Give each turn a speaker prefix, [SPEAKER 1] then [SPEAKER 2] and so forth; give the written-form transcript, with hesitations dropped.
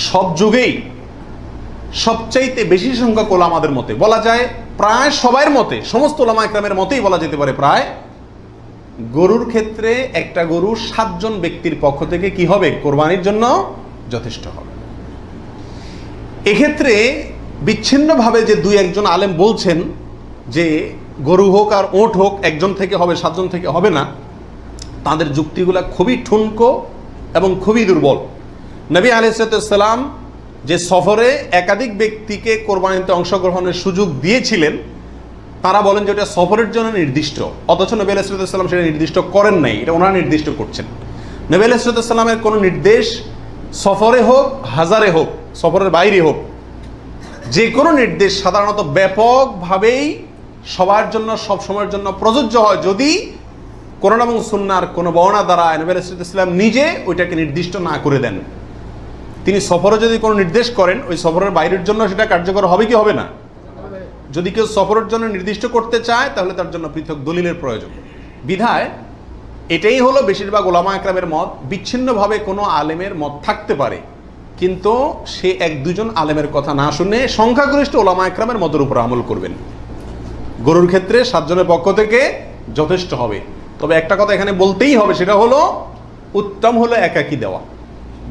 [SPEAKER 1] সব যুগেই সবচাইতে বেশি সংখ্যক ওলামাদের মতে, বলা যায় প্রায় সবার মতে, সমস্ত ওলামা ইকরামের মতেই বলা যেতে পারে প্রায়, গরুর ক্ষেত্রে একটা গরু 7 জন ব্যক্তির পক্ষ থেকে কি হবে, কোরবানির জন্য যথেষ্ট হবে। এক্ষেত্রে বিচ্ছিন্নভাবে যে 2-1 জন আলেম বলছেন যে গরু হোক আর ওট হোক একজন থেকে হবে, 7 জন থেকে হবে না, তাদের যুক্তিগুলা খুবই ঠুনকো এবং খুবই দুর্বল। নবী আলাইহিস সালাম যে সফরে একাধিক ব্যক্তিকে কোরবানিতে অংশগ্রহণের সুযোগ দিয়েছিলেন, তারা বলেন যে এটা সফরের জন্য নির্দিষ্ট, অথচ নবী আলাইহিস সালাম সেটা নির্দিষ্ট করেন নাই, এটা ওনারা নির্দিষ্ট করছেন। নবী আলাইহিস সালামের কোনো নির্দেশ সফরে হোক, হাজারে হোক, সফরের বাইরে হোক, যে কোনো নির্দেশ সাধারণত ব্যাপকভাবেই সবার জন্য সব সময়ের জন্য প্রযোজ্য হয় যদি কোরআন এবং সুন্নাহর কোনো বর্ণনা দ্বারা নবী আলাইহিস সালাম নিজে ওইটাকে নির্দিষ্ট না করে দেন। তিনি সফরে যদি কোনো নির্দেশ করেন, ওই সফরের বাইরের জন্য সেটা কার্যকর হবে কি হবে না? যদি কেউ সফরের জন্য নির্দিষ্ট করতে চায় তাহলে তার জন্য পৃথক দলিলের প্রয়োজন। বিধায় এটাই হলো বেশিরভাগ ওলামা ইকরামের মত। বিচ্ছিন্নভাবে কোনো আলেমের মত থাকতে পারে, কিন্তু সে 1-2 জন আলেমের কথা না শুনে সংখ্যাগরিষ্ঠ ওলামা ইকরামের মতের উপর আমল করবেন। গরুর ক্ষেত্রে 7 জনের পক্ষ থেকে যথেষ্ট হবে। তবে একটা কথা এখানে বলতেই হবে, সেটা হলো উত্তম হলো একাকী দেওয়া।